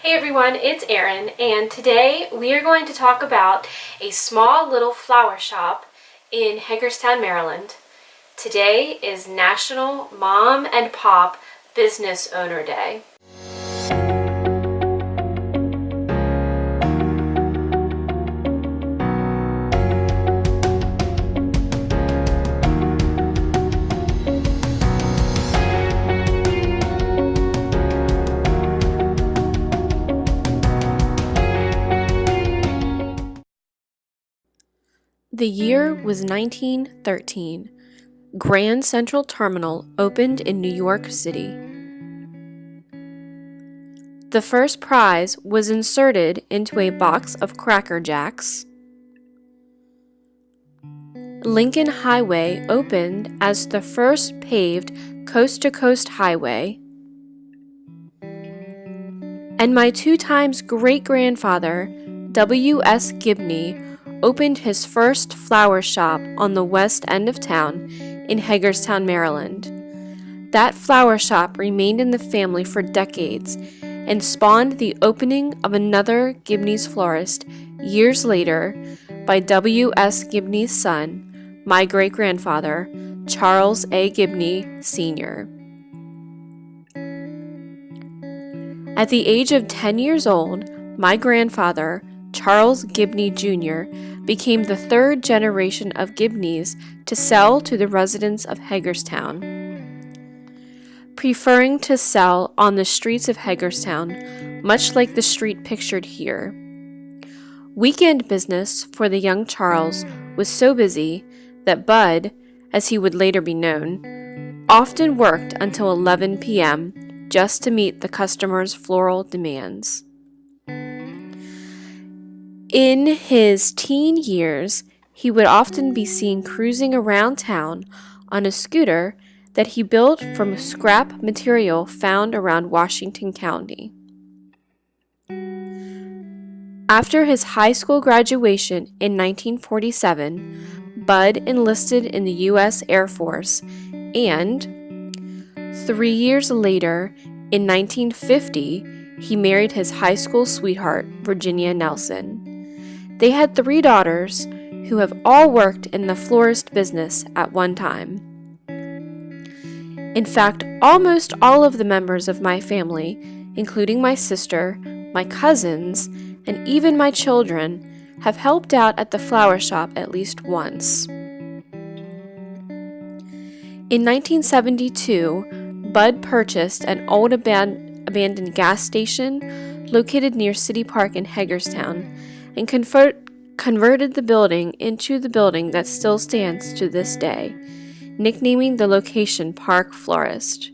Hey everyone, it's Erin, and today we are going to talk about a small little flower shop in Hagerstown, Maryland. Today is National Mom and Pop Business Owner Day. The year was 1913. Grand Central Terminal opened in New York City. The first prize was inserted into a box of Cracker Jacks. Lincoln Highway opened as the first paved coast-to-coast highway. And my two-times great-grandfather, W.S. Gibney, opened his first flower shop on the west end of town in Hagerstown, Maryland. That flower shop remained in the family for decades and spawned the opening of another Gibney's Florist years later by W.S. Gibney's son, my great-grandfather, Charles A. Gibney, Sr. At the age of 10 years old, my grandfather, Charles Gibney Jr., became the third generation of Gibneys to sell to the residents of Hagerstown. Preferring to sell on the streets of Hagerstown, much like the street pictured here. Weekend business for the young Charles was so busy that Bud, as he would later be known, often worked until 11 p.m. just to meet the customers' floral demands. In his teen years, he would often be seen cruising around town on a scooter that he built from scrap material found around Washington County. After his high school graduation in 1947, Bud enlisted in the U.S. Air Force, and 3 years later, in 1950, he married his high school sweetheart, Virginia Nelson. They had 3 daughters who have all worked in the florist business at one time. In fact, almost all of the members of my family, including my sister, my cousins, and even my children, have helped out at the flower shop at least once. In 1972, Bud purchased an old abandoned gas station located near City Park in Hagerstown and converted the building into the building that still stands to this day, nicknaming the location Park Florist.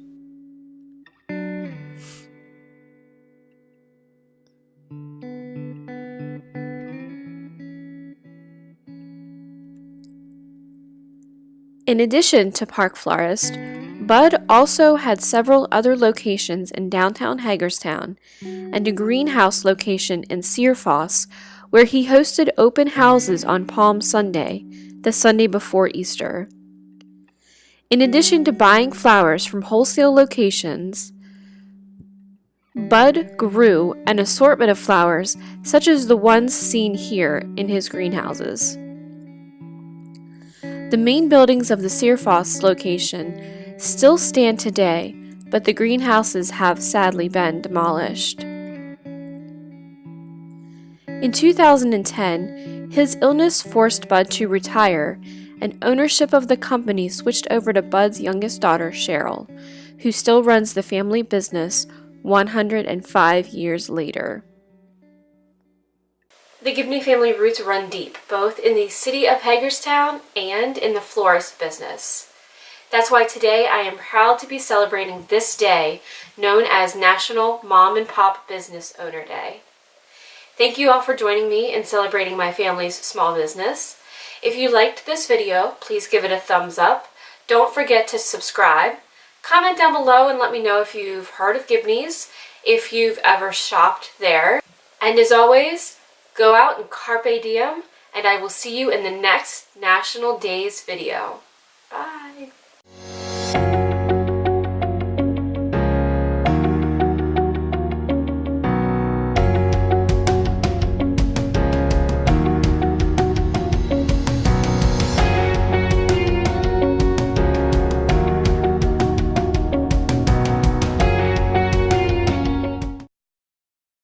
In addition to Park Florist, Bud also had several other locations in downtown Hagerstown and a greenhouse location in Searfoss, where he hosted open houses on Palm Sunday, the Sunday before Easter. In addition to buying flowers from wholesale locations, Bud grew an assortment of flowers such as the ones seen here in his greenhouses. The main buildings of the Searfoss location still stand today, but the greenhouses have sadly been demolished. In 2010, his illness forced Bud to retire, and ownership of the company switched over to Bud's youngest daughter, Cheryl, who still runs the family business 105 years later. The Gibney family roots run deep, both in the city of Hagerstown and in the florist business. That's why today I am proud to be celebrating this day, known as National Mom and Pop Business Owner Day. Thank you all for joining me in celebrating my family's small business. If you liked this video, please give it a thumbs up. Don't forget to subscribe. Comment down below and let me know if you've heard of Gibney's, if you've ever shopped there. And as always, go out and carpe diem, and I will see you in the next National Days video. Bye.